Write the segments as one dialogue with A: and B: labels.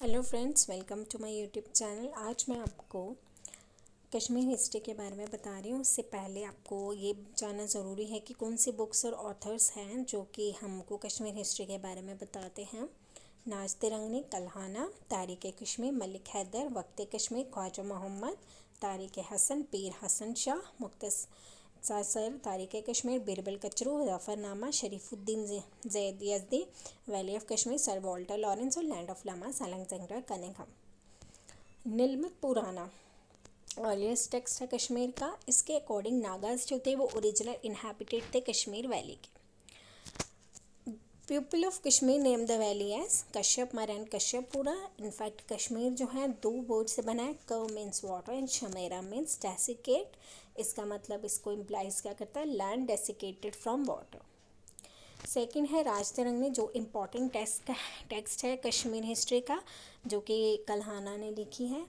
A: Hello friends, welcome to my YouTube channel. आज मैं आपको कश्मीर हिस्ट्री के बारे में बता रही हूँ। उससे पहले आपको ये जानना ज़रूरी है कि कौन सी बुक्स और ऑथर्स हैं जो कि हमको कश्मीर हिस्ट्री के बारे में बताते हैं। नाज तिरंगनी, कल्हाना, तारिक कश्मीर, मलिक हैदर, वक्त कश्मीर, ख्वाजा मोहम्मद, तारिक हसन, पीर Hasan Shah, Mukhtasar Tarikh Kashmir, Birbal Kachru, Zafarnama, Sharifuddin Zaid Yazdi, valley of Kashmir, Sir Walter Lawrence और land of lamas, Alexander Cunningham. Nilmat Purana earliest text है कश्मीर का। इसके अकॉर्डिंग नागाज जो थे वो ओरिजिनल इनहैबिटेड थे कश्मीर वैली के। People of Kashmir name the valley as Kashyapmar and कश्यपपुरा। In fact Kashmir जो है दो वर्ड से बना है। क मीन्स वाटर एंड शमेरा मीन्स डेसिकेट। इसका मतलब इसको इम्प्लाइज क्या करता है, land desiccated from water. Second है राज तिरंगनी, जो इम्पॉर्टेंट टेक्स्ट है कश्मीर हिस्ट्री का, जो कि कल्हाना ने लिखी है।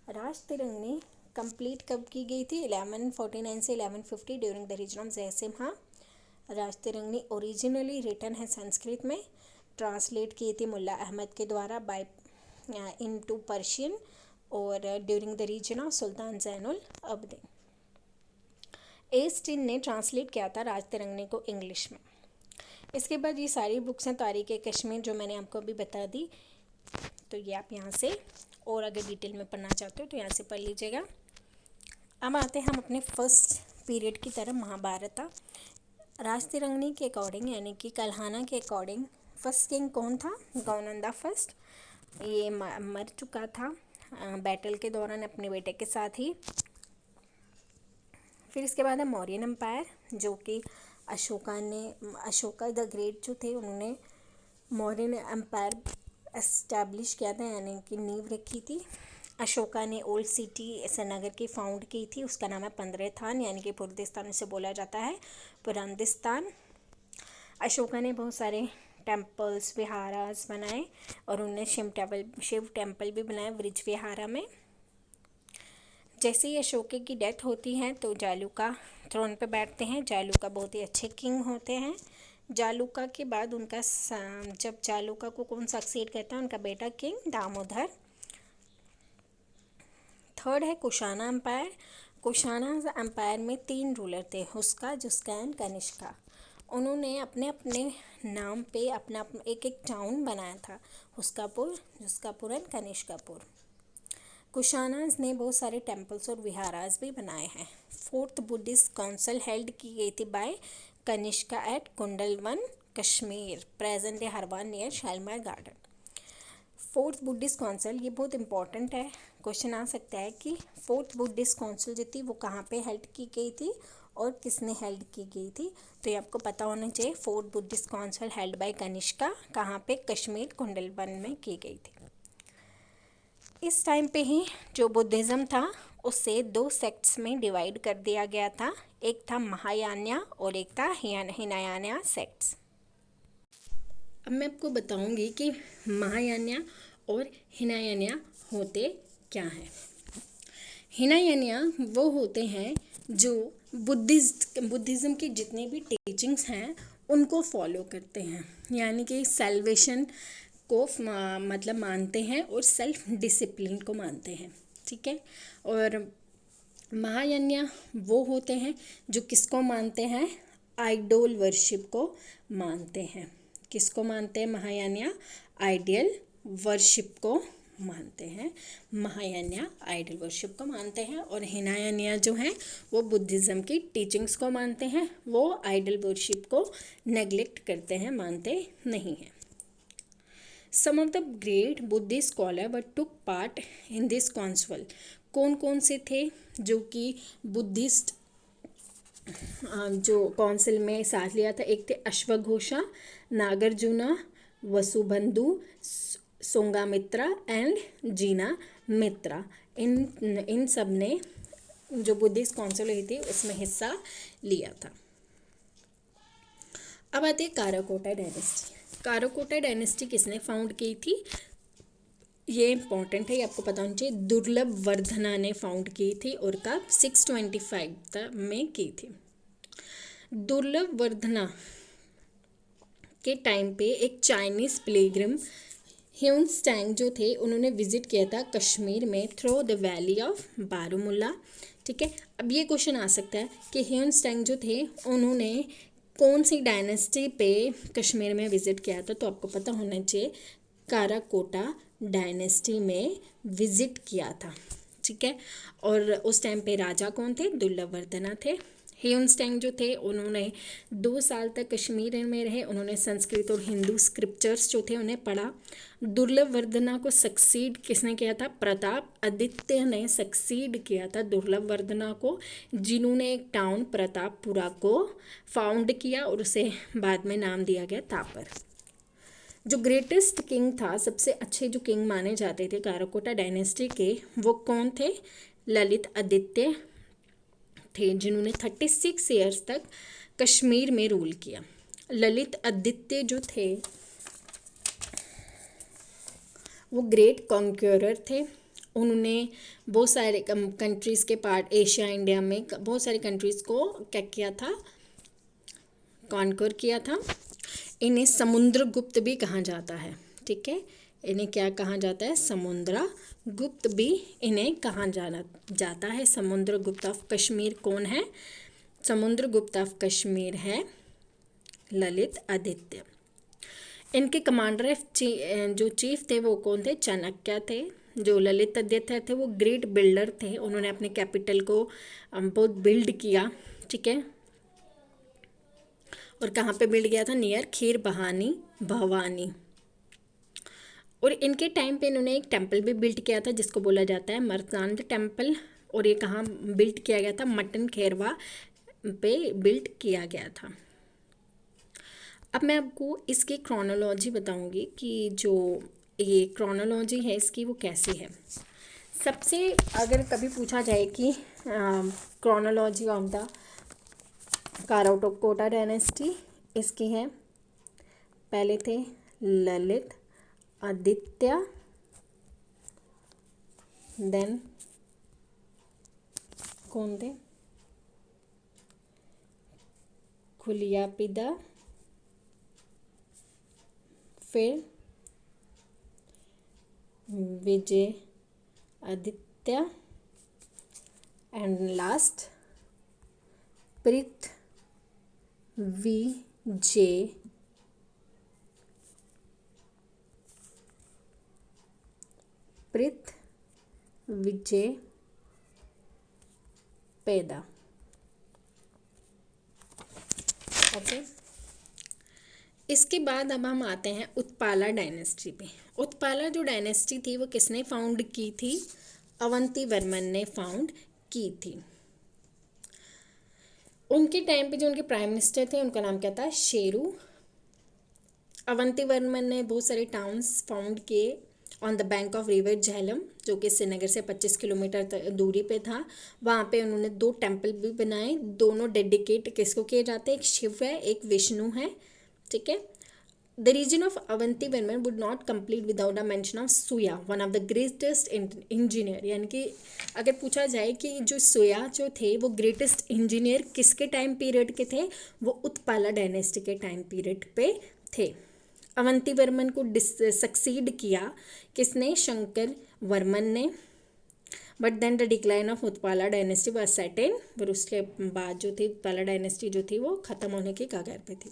A: राज तिरंगनी कंप्लीट कब की गई थी? 1149 से 1150 during the reign of Jayasimha. Rajatarangini originally written है संस्कृत में, ट्रांसलेट की थी मुल्ला अहमद के द्वारा बाय इनटू पर्शियन और during the reign of sultan Zainul Abdeen. एस्टिन ने ट्रांसलेट किया था राज तिरंगनी को इंग्लिश में। इसके बाद ये सारी बुक्स हैं तारीख कश्मीर जो मैंने आपको अभी बता दी, तो ये आप यहाँ से और अगर डिटेल में पढ़ना चाहते हो तो यहाँ से पढ़ लीजिएगा। अब आते हैं हम अपने फर्स्ट पीरियड की तरफ, महाभारत। राज तिरंगनी के अकॉर्डिंग यानी कि कल्हाना के अकॉर्डिंग फर्स्ट किंग कौन था? गौनंदा फर्स्ट। ये मर चुका था बैटल के दौरान अपने बेटे के साथ ही। फिर इसके बाद है मौर्यन एम्पायर, जो कि अशोका द ग्रेट जो थे उन्होंने मौर्यन एम्पायर एस्टैब्लिश किया था, यानी कि नींव रखी थी। अशोका ने ओल्ड सिटी श्रीनगर की फाउंड की थी, उसका नाम है पंद्रेथान, यानी कि पुरदिस्तान उसे बोला जाता है, पुरांदिस्तान। अशोका ने बहुत सारे टेम्पल्स विहारास बनाए और उन्होंने शिव टेम्पल भी बनाए वृज विहारा में। जैसे ही अशोका की डेथ होती है तो जालूका थ्रोन पे बैठते हैं। जालूका बहुत ही अच्छे किंग होते हैं। जालूका के बाद उनका जब जालूका को कौन सक्सीड करता है, उनका बेटा किंग दामोदर। थर्ड है कुशाना एम्पायर। कुशाना एम्पायर में 3 रूलर थे, हुस्का, जुस्का एंड कनिष्का। उन्होंने अपने अपने नाम पे अपना एक एक टाउन बनाया था, हुस्कापुर, जुस्कापुर एंड कनिष्कापुर। कुशानाज ने बहुत सारे टेम्पल्स और विहारास भी बनाए हैं। फोर्थ बुद्धिस्ट काउंसिल हेल्ड की गई थी by Kanishka at Kundalvan, Kashmir, present day Harwan near Shalimar garden. Fourth Buddhist council ये बहुत इंपॉर्टेंट है, क्वेश्चन आ सकता है कि फोर्थ बुद्धिस्ट काउंसिल जो थी वो कहाँ पे हेल्ड की गई थी और किसने हेल्ड की गई थी, तो ये आपको पता होना चाहिए। Fourth Buddhist council held by Kanishka कहाँ पे? कश्मीर, कुंडलवन में की गई थी। इस टाइम पे ही जो बुद्धिज़्म था उसे 2 सेक्ट्स में डिवाइड कर दिया गया था। एक था महायान्या और एक था हिनायान्या सेक्ट्स। अब मैं आपको बताऊंगी कि महायान्या और हिनायान्या होते क्या हैं। हिनायान्या वो होते हैं जो बुद्धिज़्म की जितने भी टीचिंग्स हैं उनको फॉलो करते हैं, यानी कि सेल्वेशन को मतलब मानते हैं और सेल्फ डिसिप्लिन को मानते हैं, ठीक है। और महायान्या वो होते हैं जो किसको मानते हैं? आइडोल वर्शिप को मानते हैं। किसको मानते हैं महायान्या? आइडियल वर्शिप को मानते हैं। महायान्या आइडल वर्शिप को मानते हैं और हिनायान्या जो हैं वो बुद्धिज़्म की टीचिंग्स को मानते हैं, वो आइडल वर्शिप को नेग्लेक्ट करते हैं, मानते नहीं हैं। Some of the great Buddhist scholar but took part in this council. कौन कौन से थे जो कि बुद्धिस्ट जो काउंसिल में साथ लिया था? एक थे अश्वघोषा, नागार्जुना, वसुबंधु, सोंगामित्रा एंड जीना मित्रा। इन सब ने जो बुद्धिस्ट काउंसिल हुई थी उसमें हिस्सा लिया था। अब आती है काराकोटा डायनेस्टी। काराकोटा डायनेस्टी किसने फाउंड की थी? ये इंपॉर्टेंट है, ये आपको पता होना चाहिए। दुर्लभ वर्धना ने फाउंड की थी और कब? 625 में की थी। दुर्लभ वर्धना के टाइम पे एक चाइनीज़ पिलग्रिम ह्यूनस्टैंग जो थे उन्होंने विजिट किया था कश्मीर में through the valley of Baramulla. ठीक है, अब ये क्वेश्चन आ सकता है कि ह्यूनस्टैंग जो थे उन्होंने कौन सी डायनेस्टी पे कश्मीर में विजिट किया था, तो आपको पता होना चाहिए काराकोटा डायनेस्टी में विजिट किया था। ठीक है, और उस टाइम पे राजा कौन थे, दुर्लभवर्धना थे। ह्यूनस्टैंग जो थे उन्होंने 2 साल तक कश्मीर में रहे, उन्होंने संस्कृत और हिंदू स्क्रिप्चर्स जो थे उन्हें पढ़ा। दुर्लभवर्धना को सक्सीड किसने किया था, प्रताप आदित्य ने सक्सीड किया था दुर्लभवर्धना को, जिन्होंने एक टाउन प्रतापपुरा को फाउंड किया और उसे बाद में नाम दिया गया तापर। जो ग्रेटेस्ट किंग था, सबसे अच्छे जो किंग माने जाते थे काराकोटा डायनेस्टी के, वो कौन थे, ललित आदित्य थे, जिन्होंने 36 ईयर्स तक कश्मीर में रूल किया। ललित आदित्य जो थे वो ग्रेट कॉन्क्यूरर थे। उन्होंने बहुत सारे कंट्रीज़ के पार्ट, एशिया इंडिया में बहुत सारी कंट्रीज़ को क्या किया था, कॉन्कर किया था। इन्हें समुद्रगुप्त भी कहा जाता है। ठीक है, इन्हें क्या कहा जाता है, समुद्रगुप्त भी इन्हें कहा जाता है। समुद्रगुप्त ऑफ कश्मीर कौन है, समुद्रगुप्त ऑफ कश्मीर है ललित आदित्य। इनके कमांडर जो चीफ थे वो कौन थे, चाणक्य थे। जो ललित आदित्य थे वो ग्रेट बिल्डर थे, उन्होंने अपने कैपिटल को बहुत बिल्ड किया। ठीक है, और कहाँ पे बिल्ड किया था, नियर खीर भवानी। और इनके टाइम पे इन्होंने एक टेम्पल भी बिल्ड किया था जिसको बोला जाता है मर्तांड टेम्पल, और ये कहाँ बिल्ड किया गया था, मटन खेरवा पे बिल्ड किया गया था। अब मैं आपको इसकी क्रोनोलॉजी बताऊंगी कि जो ये क्रोनोलॉजी है इसकी वो कैसी है। सबसे अगर कभी पूछा जाए कि क्रोनोलॉजी ऑफ द काराकोटा डायनेस्टी, इसकी है, पहले थे ललित आदित्य, देन कौन थे, कुलियापिदा, फिर विजय आदित्य, एंड लास्ट विजय पैदा। ओके, इसके बाद अब हम आते हैं उत्पाला डायनेस्टी पे। उत्पाला जो डायनेस्टी थी वो किसने फाउंड की थी, अवंती वर्मन ने फाउंड की थी। उनके टाइम पे जो उनके प्राइम मिनिस्टर थे उनका नाम क्या था, शेरू। अवंती वर्मन ने बहुत सारे टाउन्स फाउंड किए on the bank of river Jhelum, जो कि श्रीनगर से 25 किलोमीटर दूरी पे था। वहाँ पे उन्होंने 2 टेम्पल भी बनाए, दोनों डेडिकेट किसको किए जाते हैं, एक शिव है एक विष्णु है। ठीक है, the reign of Avanti Varman would not complete without a mention of Suyya, one of the greatest engineer. यानी कि अगर पूछा जाए कि जो सुया जो थे वो ग्रेटेस्ट इंजीनियर किसके टाइम पीरियड के थे, वो उत्पाला डायनेस्टी के टाइम पीरियड पे थे। अवंती वर्मन को सक्सीड किया किसने, शंकर वर्मन ने। But then the decline of Utpala dynasty was certain, और उसके बाद जो थी उत्पाला डायनेस्टी जो थी वो ख़त्म होने के कगार पे थी।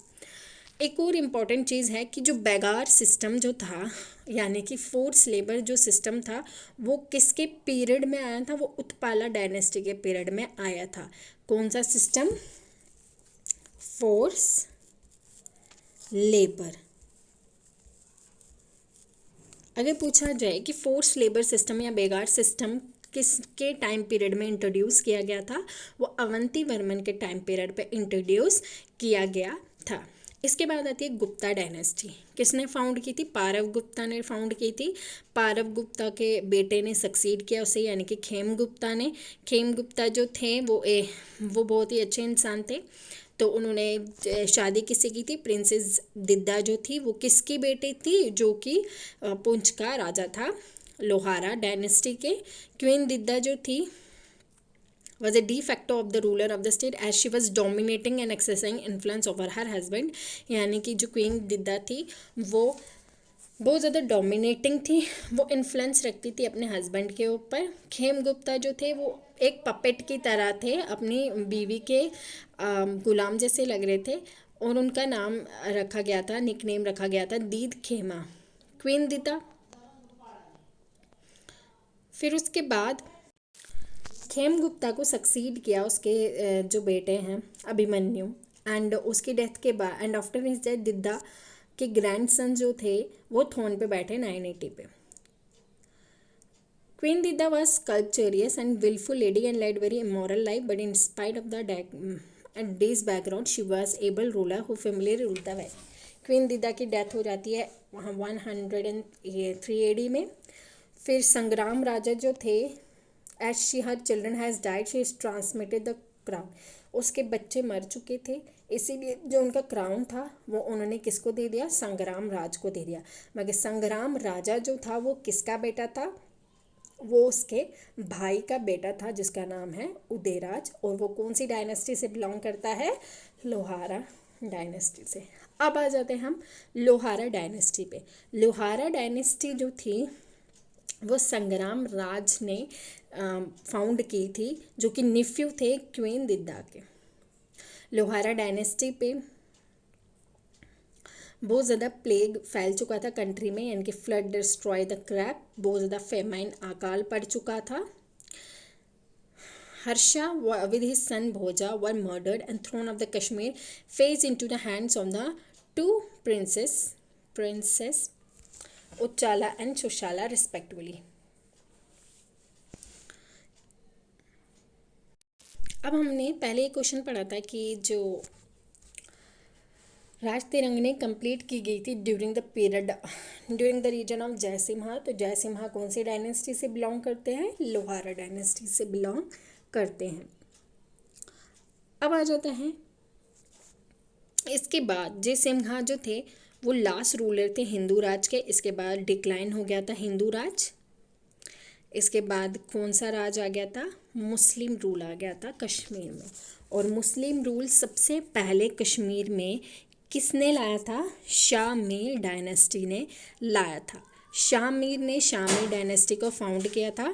A: एक और इम्पॉर्टेंट चीज़ है कि जो बेगार सिस्टम जो था, यानी कि फोर्स लेबर जो सिस्टम था, वो किसके पीरियड में आया था, वो उत्पाला डायनेस्टी के पीरियड में आया था। कौन सा सिस्टम, फोर्स लेबर। अगर पूछा जाए कि फोर्स लेबर सिस्टम या बेगार सिस्टम किसके टाइम पीरियड में इंट्रोड्यूस किया गया था, वो अवंती वर्मन के टाइम पीरियड पे इंट्रोड्यूस किया गया था। इसके बाद आती है गुप्ता डायनेस्टी। किसने फाउंड की थी, पारव गुप्ता ने फाउंड की थी। पारव गुप्ता के बेटे ने सक्सीड किया उसे, यानी कि खेम गुप्ता ने। खेम गुप्ता जो थे वो बहुत ही अच्छे इंसान थे। तो उन्होंने शादी किससे की थी, प्रिंसेस दिद्दा जो थी वो किसकी बेटी थी, जो कि पुंछ का राजा था लोहारा डायनेस्टी के। क्वीन दिद्दा जो थी was a de facto of the ruler of the state as she was dominating and exercising influence over her husband। यानी कि जो क्वीन दिद्दा थी वो बहुत ज़्यादा डोमिनेटिंग थी, वो इन्फ्लुएंस रखती थी अपने हस्बैंड के ऊपर। खेमगुप्ता जो थे वो एक पपेट की तरह थे, अपनी बीवी के गुलाम जैसे लग रहे थे, और उनका नाम रखा गया था, निकनेम रखा गया था दीद खेमा, क्वीन दीदा। फिर उसके बाद खेमगुप्ता को सक्सीड किया उसके जो बेटे हैं अभिमन्यु, एंड उसकी डेथ के बाद and after his death Didda के ग्रैंडसन जो थे वो थ्रोन पे बैठे 980 पे। Queen Dida was sculpturous and willful lady and led very immoral life, but in spite of the day's background, she was able ruler who familiarly ruled the valley. Queen दीदा की death हो जाती है 103 AD में। फिर संग्राम राजा जो थे, as she her children has died she is transmitted the crown, उसके बच्चे मर चुके थे, इसीलिए जो उनका क्राउन था वो उन्होंने किसको दे दिया, संग्राम राज को दे दिया। मगर संग्राम राजा जो था वो किसका बेटा था, वो उसके भाई का बेटा था जिसका नाम है उदयराज, और वो कौन सी डायनेस्टी से बिलोंग करता है, लोहारा डायनेस्टी से। अब आ जाते हैं हम लोहारा डायनेस्टी पे। लोहारा डायनेस्टी जो थी वो संग्राम राज ने फाउंड की थी, जो कि निफ्यू थे क्वीन दिद्दा के। लोहारा डायनेस्टी पे बहुत ज़्यादा प्लेग फैल चुका था कंट्री में, यानी कि फ्लड डिस्ट्रॉय द क्रैप, बहुत ज़्यादा फेमाइन अकाल पड़ चुका था। Harsha with his son Bhoja were murdered and throne of the Kashmir phase into the hands of the two princes Uchchala and Sussala respectively. अब हमने पहले एक क्वेश्चन पढ़ा था कि जो राज तिरंगने कंप्लीट की गई थी during the reign of Jayasimha, तो जयसिम्हा कौन सी डायनेस्टी से बिलोंग करते हैं, लोहारा डायनेस्टी से बिलोंग करते हैं। अब आ जाता है इसके बाद जयसिम्हा जो थे वो लास्ट रूलर थे हिंदू राज के, इसके बाद डिक्लाइन हो गया था हिंदू राज। इसके बाद कौन सा राज आ गया था, मुस्लिम रूल आ गया था कश्मीर में, और मुस्लिम रूल सबसे पहले कश्मीर में किसने लाया था, शाह मीर डायनेस्टी ने लाया था। शाह मीर ने शाह मीर डायनेस्टी को फाउंड किया था।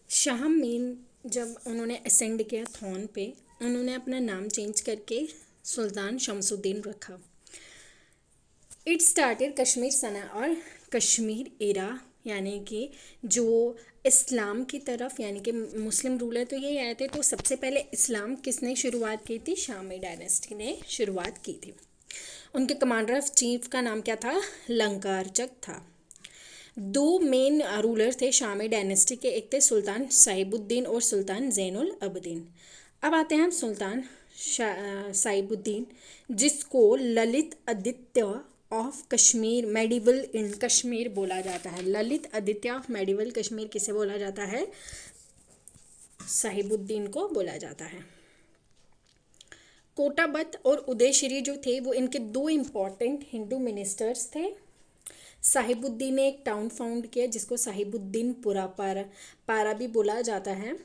A: शाह मीर जब उन्होंने असेंड किया थ्रोन पे, उन्होंने अपना नाम चेंज करके सुल्तान शमसुद्दीन रखा। इट स्टार्टेड कश्मीर सना और कश्मीर एरा, यानी कि जो इस्लाम की तरफ, यानी कि मुस्लिम रूलर तो ये आए थे, तो सबसे पहले इस्लाम किसने शुरुआत की थी, शामी डायनेस्टी ने शुरुआत की थी। उनके कमांडर ऑफ चीफ का नाम क्या था, लंकारचक था। दो मेन रूलर थे शामी डायनेस्टी के, एक थे सुल्तान साहिबुद्दीन और सुल्तान जैनुल अबदीन। अब आते हैं हम सुल्तान साहिबुद्दीन, जिसको ललित आदित्य ऑफ कश्मीर मेडिवल इन कश्मीर बोला जाता है। ललित आदित्य ऑफ मेडिवल कश्मीर किसे बोला जाता है, साहिबुद्दीन को बोला जाता है। कोटाबत और उदयश्री जो थे वो इनके दो इम्पॉर्टेंट हिंदू मिनिस्टर्स थे। साहिबुद्दीन ने एक टाउन फाउंड किया जिसको साहिबुद्दीन पुरा पारा भी बोला जाता है,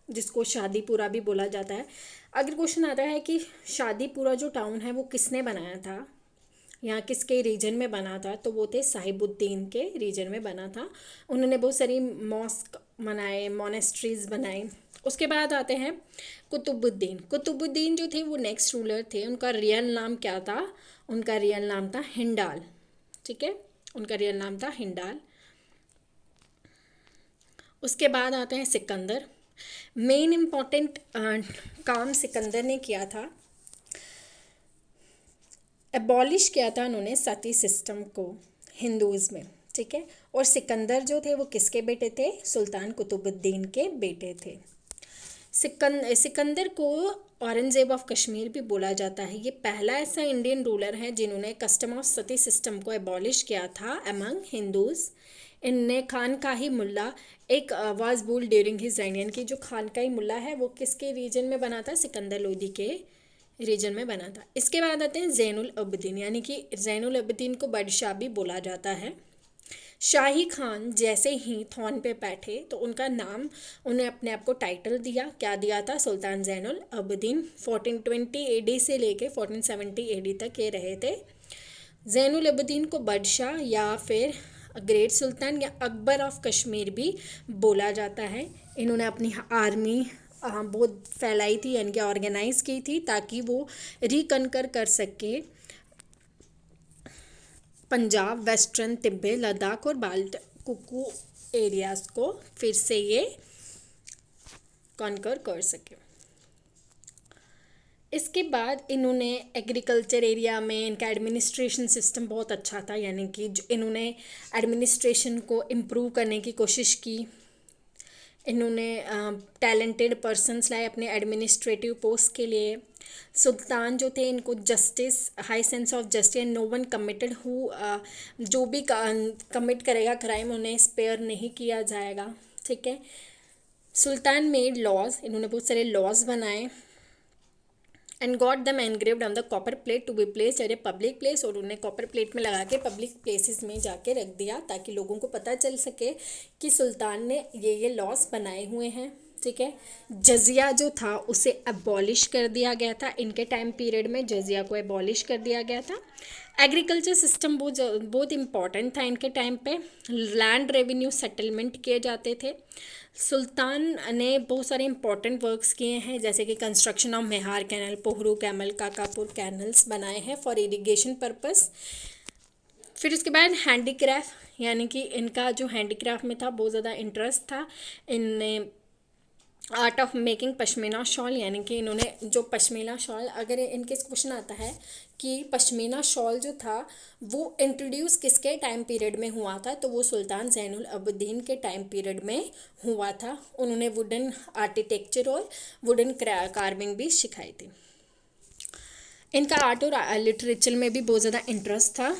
A: जिसको शादीपुरा भी बोला जाता है। अगर क्वेश्चन आता है कि शादीपुरा जो टाउन है वो किसने बनाया था, यहाँ किसके रीजन में बना था, तो वो थे साहिबुद्दीन के रीजन में बना था। उन्होंने बहुत सारी मॉस्क बनाए, मोनेस्ट्रीज बनाए। उसके बाद आते हैं कुतुबुद्दीन। कुतुबुद्दीन जो थे वो नेक्स्ट रूलर थे। उनका रियल नाम क्या था, उनका रियल नाम था हिंडाल, ठीक है, उनका रियल नाम था हिंडाल। उसके बाद आते हैं सिकंदर। मेन इम्पॉर्टेंट काम सिकंदर ने किया था, एबॉलिश किया था उन्होंने सती सिस्टम को हिंदूज़ में, ठीक है। और सिकंदर जो थे वो किसके बेटे थे, सुल्तान कुतुबुद्दीन के बेटे थे। सिकंदर को औरंगजेब ऑफ कश्मीर भी बोला जाता है। ये पहला ऐसा इंडियन रूलर है जिन्होंने कस्टम ऑफ सती सिस्टम को एबॉलिश किया था अमंग हिंदूज़। इनने खानकाही मुल्ला एक was bull during his rain, यानी कि जो खानकाही मुल्ला है वो किसके रीजन में बना था, सिकंदर लोदी के रीजन में बना था। इसके बाद आते हैं जैनुल अबदीन, यानी कि जैनुल अबदीन को बादशाह भी बोला जाता है। शाही खान जैसे ही थ्रोन पे बैठे तो उनका नाम, उन्हें अपने आप को टाइटल दिया, क्या दिया था, सुल्तान जैनुल अबदीन। 1420 AD से लेके 1470 AD तक ये रहे थे। ज़ैनुल अबदीन को बादशाह या फिर ग्रेट सुल्तान या अकबर ऑफ कश्मीर भी बोला जाता है। इन्होंने अपनी आर्मी बहुत फैलाई थी, यानी कि ऑर्गेनाइज की थी, ताकि वो रिकनकर कर सके पंजाब, वेस्टर्न तिब्बत, लद्दाख और बाल्ट कुकू एरियाज़ को फिर से ये कॉन्कर कर सके। इसके बाद इन्होंने एग्रीकल्चर एरिया में इनका एडमिनिस्ट्रेशन सिस्टम बहुत अच्छा था, यानी कि इन्होंने एडमिनिस्ट्रेशन को इम्प्रूव करने की कोशिश की। इन्होंने टैलेंटेड पर्सन्स लाए अपने एडमिनिस्ट्रेटिव पोस्ट के लिए। सुल्तान जो थे इनको justice, high sense of justice and no one committed who, जो भी कमिट करेगा क्राइम उन्हें स्पेयर नहीं किया जाएगा, ठीक है। सुल्तान मेड लॉज, इन्होंने बहुत सारे लॉज बनाए and got them engraved on the copper plate to be placed at a public place, और उन्हें कॉपर प्लेट में लगा के पब्लिक प्लेसेस में जाके रख दिया ताकि लोगों को पता चल सके कि सुल्तान ने ये लॉस बनाए हुए हैं, ठीक है। जजिया जो था उसे अबॉलिश कर दिया गया था, इनके टाइम पीरियड में जजिया को अबॉलिश कर दिया गया था। एग्रीकल्चर सिस्टम बहुत इम्पॉर्टेंट था इनके टाइम पे। लैंड रेवेन्यू सेटलमेंट किए जाते थे। सुल्तान ने बहुत सारे इंपॉर्टेंट वर्क्स किए हैं, जैसे कि construction of Mahar canal, Pohru canal, Kakapur canals बनाए हैं फॉर इरिगेशन पर्पस। फिर उसके बाद हैंडीक्राफ्ट, यानी कि इनका जो हैंडीक्राफ्ट में था बहुत ज़्यादा इंटरेस्ट था। इनने art of making pashmina shawl, यानी कि इन्होंने जो पश्मीना शॉल, अगर इनके क्वेश्चन आता है कि पश्मीना शॉल जो था वो इंट्रोड्यूस किसके टाइम पीरियड में हुआ था, तो वो सुल्तान ज़ैनुल अबदीन के टाइम पीरियड में हुआ था। उन्होंने वुडन आर्किटेक्चर और वुडन कार्विंग भी सिखाई थी। इनका आर्ट और लिटरेचर में भी बहुत ज़्यादा इंटरेस्ट था।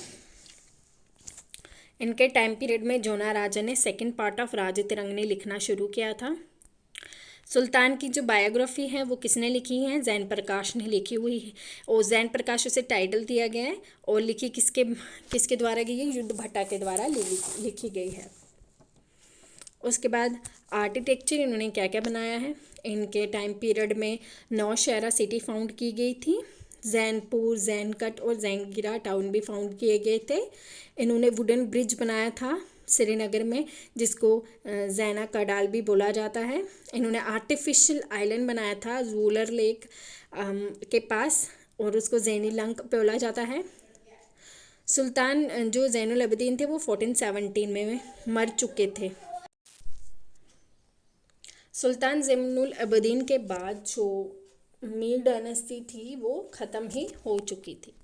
A: इनके टाइम पीरियड में जोना राजा ने सेकेंड पार्ट ऑफ राजतिरंगनी लिखना शुरू किया था। सुल्तान की जो बायोग्राफी है वो किसने लिखी है? जैन प्रकाश ने लिखी हुई है, और जैन प्रकाश उसे टाइटल दिया गया है, और लिखी किसके द्वारा गई है? युद्ध भट्टा के द्वारा लिखी गई है। उसके बाद आर्किटेक्चर इन्होंने क्या क्या बनाया है? इनके टाइम पीरियड में नौशहरा सिटी फाउंड की गई थी, जैनपुर, जैनकट और जैंगिरा टाउन भी फाउंड किए गए थे। इन्होंने वुडन ब्रिज बनाया था श्रीनगर में, जिसको जैना कडाल भी बोला जाता है। इन्होंने आर्टिफिशियल आइलैंड बनाया था वूलर लेक के पास, और उसको जैनी लंक बोला जाता है। सुल्तान जो ज़ैनुल अबदीन थे वो 1417 में मर चुके थे। सुल्तान ज़ैनुल अबदीन के बाद जो मीर डायनेस्टी थी वो ख़त्म ही हो चुकी थी।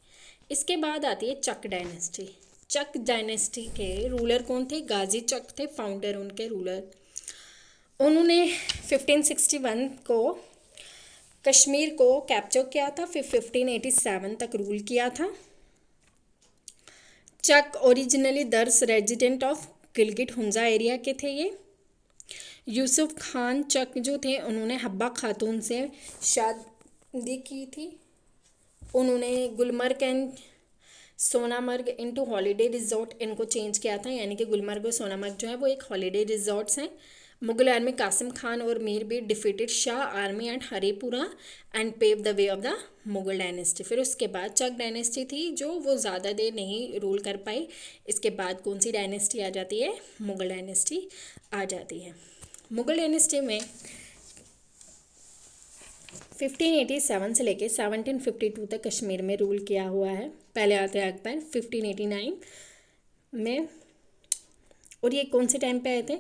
A: इसके बाद आती है चक डायनेस्टी। चक डायनेस्टी के रूलर कौन थे? गाजी चक थे फाउंडर, उनके रूलर। उन्होंने 1561 को कश्मीर को कैप्चर किया था, फिर 1587 तक रूल किया था। Chak originally theirs resident of Gilgit Hunza area के थे ये। यूसुफ खान चक जो थे उन्होंने हब्बा खातून से शादी की थी। उन्होंने Gulmarg and Sonamarg into holiday resort इनको चेंज किया था, यानी कि गुलमर्ग और सोनामर्ग जो है वो एक हॉलीडे रिजॉर्ट्स हैं। मुगल आर्मी कासिम खान और मीर भी defeated Shah army and Haripura and pave the way of the Mughal dynasty. फिर उसके बाद चक डायनेस्टी थी जो वो ज़्यादा देर नहीं रूल कर पाई। इसके बाद कौन सी डायनेस्टी आ जाती है? मुगल डायनेस्टी आ जाती है। मुगल डायनेस्टी में 1587 से लेके 1752 तक कश्मीर में रूल किया हुआ है। पहले आते हैं अकबर 1589 में, और ये कौन से टाइम पे आए थे?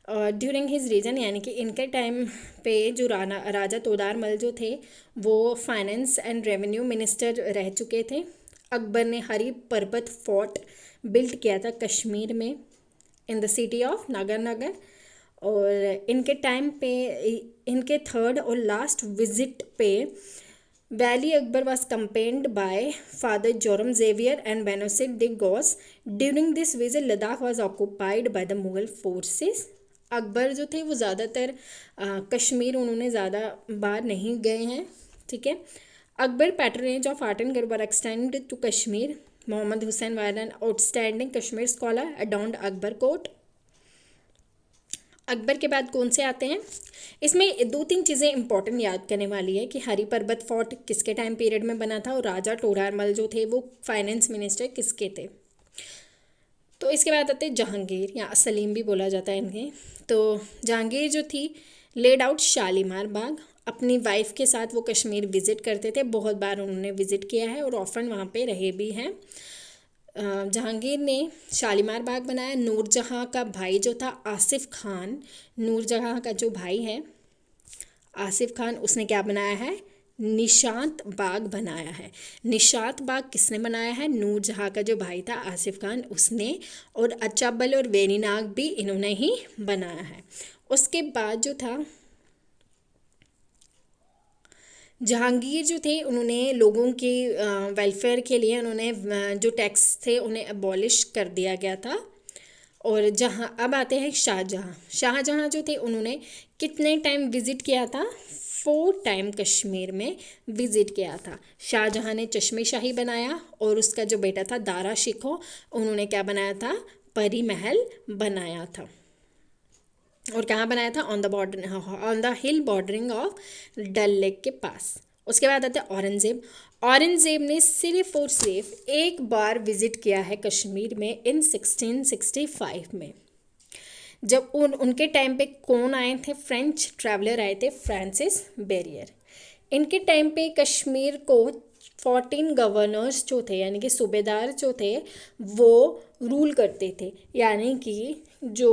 A: ड्यूरिंग हिज रीजन, यानी कि इनके टाइम पे जो राजा तोदारमल जो थे वो फाइनेंस एंड रेवेन्यू मिनिस्टर रह चुके थे। अकबर ने हरी पर्वत फोर्ट बिल्ड किया था कश्मीर में in the city of Nagar, और इनके टाइम पे इनके थर्ड और लास्ट विजिट पे valley Akbar was accompanied by father Jerome Xavier and Benedict de Goes. During this visit Ladakh was occupied by the Mughal forces. Akbar जो थे वो ज़्यादातर कश्मीर उन्होंने ज़्यादा बार नहीं गए हैं, ठीक है। Akbar patronage of art and गरबर extend to Kashmir. Mohammad Hussain was an outstanding Kashmir scholar adorned Akbar court. Akbar के बाद कौन से आते हैं? इसमें 2-3 चीज़ें इंपॉर्टेंट याद करने वाली है कि हरी पर्वत फोर्ट किसके टाइम पीरियड में बना था और राजा टोडरमल जो थे वो फाइनेंस मिनिस्टर किसके थे। तो इसके बाद आते हैं जहांगीर, या सलीम भी बोला जाता है इन्हें। तो जहांगीर जो थी लेड आउट शालीमार बाग। अपनी वाइफ के साथ वो कश्मीर विज़िट करते थे, बहुत बार उन्होंने विज़िट किया है और ऑफन वहाँ पे रहे भी हैं। जहांगीर ने शालीमार बाग बनाया। नूरजहाँ का भाई जो था आसिफ खान, नूरजहाँ का जो भाई है आसिफ खान, उसने क्या बनाया है? निशात बाग बनाया है। निशात बाग किसने बनाया है? नूरजहाँ का जो भाई था आसिफ खान उसने, और अचाबल और वेरीनाग भी इन्होंने ही बनाया है। उसके बाद जो था जहांगीर जो थे उन्होंने लोगों के वेलफेयर के लिए उन्होंने जो टैक्स थे उन्हें अबॉलिश कर दिया गया था। और जहाँ अब आते हैं शाहजहाँ। शाहजहाँ जो थे उन्होंने कितने टाइम विज़िट किया था? 4 टाइम कश्मीर में विज़िट किया था। शाहजहाँ ने चश्मे शाही बनाया और उसका जो बेटा था दारा शिकोह, उन्होंने क्या बनाया था? परी महल बनाया था। और कहाँ बनाया था? On the border, on the hill bordering of Dal lake के पास। उसके बाद आता है औरंगज़ेब। औरंगज़ेब ने सिर्फ और सिर्फ एक बार विज़िट किया है कश्मीर में इन 1665 में। जब उनके टाइम पे कौन आए थे? फ्रेंच ट्रैवलर आए थे, फ्रांसिस बेरियर। इनके टाइम पे कश्मीर को 14 गवर्नर्स जो थे यानी कि सूबेदार जो थे वो रूल करते थे। यानी कि जो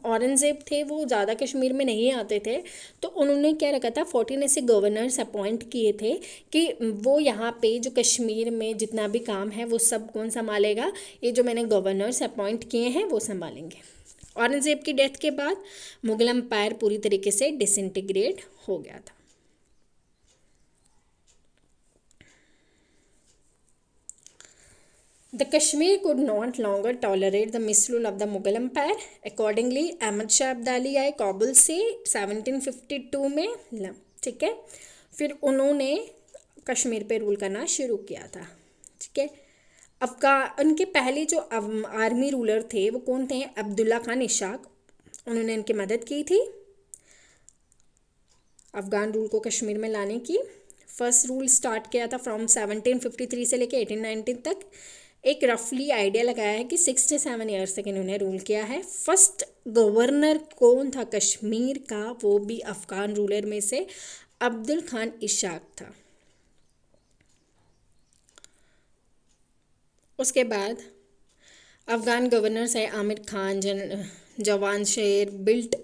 A: औरंगज़ेब थे वो ज़्यादा कश्मीर में नहीं आते थे, तो उन्होंने क्या रखा था? 14 ऐसे गवर्नर्स अपॉइंट किए थे कि वो यहाँ पे जो कश्मीर में जितना भी काम है वो सब कौन संभालेगा? ये जो मैंने गवर्नर्स अपॉइंट किए हैं वो संभालेंगे। औरंगज़ेब की डेथ के बाद मुगल एम्पायर पूरी तरीके से डिसइंटीग्रेट हो गया था। The Kashmir could not longer tolerate the misrule of the Mughal Empire. Accordingly, Ahmad Shah Abdali आए काबुल से 1752 में, ठीक है। फिर उन्होंने कश्मीर पे रूल करना शुरू किया था, ठीक है। उनके पहले जो आर्मी रूलर थे वो कौन थे? अब्दुल्ला खान इशाक, उन्होंने इनकी मदद की थी अफ़गान रूल को कश्मीर में लाने की। फर्स्ट रूल स्टार्ट किया था फ्रॉम 1753 से लेके 1819 तक। एक रफली आइडिया लगाया है कि 67 ईयर्स तक इन्होंने रूल किया है। फर्स्ट गवर्नर कौन था कश्मीर का? वो भी अफ़गान रूलर में से अब्दुल खान इशाक था। उसके बाद अफ़गान गवर्नर्स है आमिर खान, जवान शेर, बिल्ट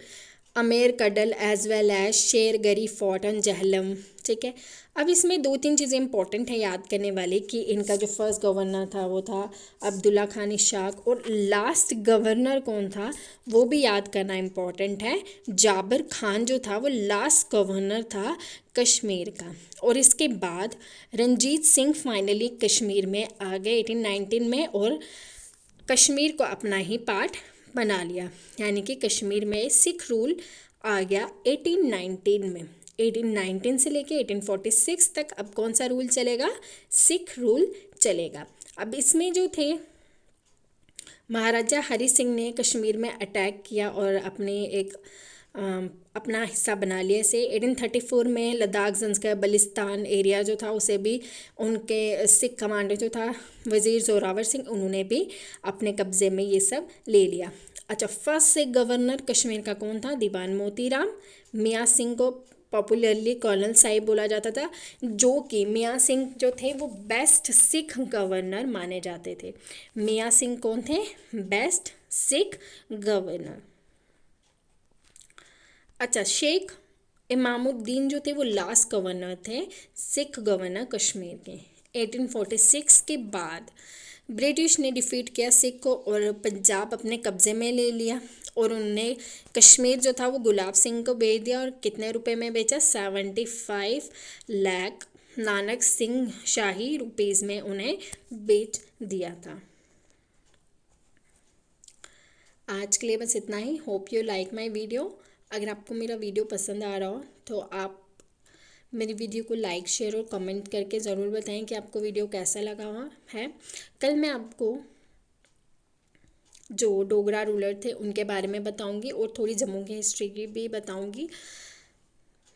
A: अमेर कडल एज वेल एज शेर गरी फोर्ट ऑन जहलम, ठीक है। अब इसमें 2-3 चीज़ें इंपॉर्टेंट है याद करने वाली कि इनका जो फर्स्ट गवर्नर था वो था अब्दुल्ला खान इशाक, और लास्ट गवर्नर कौन था वो भी याद करना इम्पॉर्टेंट है। जाबिर खान जो था वो लास्ट गवर्नर था कश्मीर का। और इसके बाद रंजीत सिंह फाइनली कश्मीर में आ गए 1819 में और कश्मीर को अपना ही पार्ट बना लिया, यानी कि कश्मीर में सिख रूल आ गया 1819 में। 1819 से लेके 1846 तक अब कौन सा रूल चलेगा? सिख रूल चलेगा। अब इसमें जो थे महाराजा हरि सिंह ने कश्मीर में अटैक किया और अपना हिस्सा बना लिया इसे। 1834 में लद्दाख, ज़ंस्कार, बलिस्तान एरिया जो था उसे भी उनके सिख कमांडर जो था वज़ीर ज़ोरावर सिंह, उन्होंने भी अपने कब्ज़े में ये सब ले लिया। अच्छा, फर्स्ट सिख गवर्नर कश्मीर का कौन था? दीवान मोतीराम। मियाँ सिंह को पॉपुलरली कर्नल साहिब बोला जाता था, जो कि मियाँ सिंह जो थे वो बेस्ट सिख गवर्नर माने जाते थे। मियाँ सिंह कौन थे? Best Sikh governor. अच्छा, शेख इमामुद्दीन जो थे वो लास्ट गवर्नर थे, सिख गवर्नर कश्मीर के। 1846 के बाद ब्रिटिश ने डिफीट किया सिख को और पंजाब अपने कब्ज़े में ले लिया, और उन्होंने कश्मीर जो था वो गुलाब सिंह को बेच दिया। और कितने रुपए में बेचा? 75 लाख नानक सिंह शाही रुपीज़ में उन्हें बेच दिया था। आज के लिए बस इतना ही। Hope you like my video. अगर आपको मेरा वीडियो पसंद आ रहा हो तो आप मेरी वीडियो को लाइक, शेयर और कमेंट करके ज़रूर बताएं कि आपको वीडियो कैसा लगा हुआ है। कल मैं आपको जो डोगरा रूलर थे उनके बारे में बताऊंगी और थोड़ी जम्मू की हिस्ट्री की भी बताऊंगी।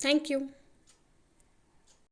A: Thank you.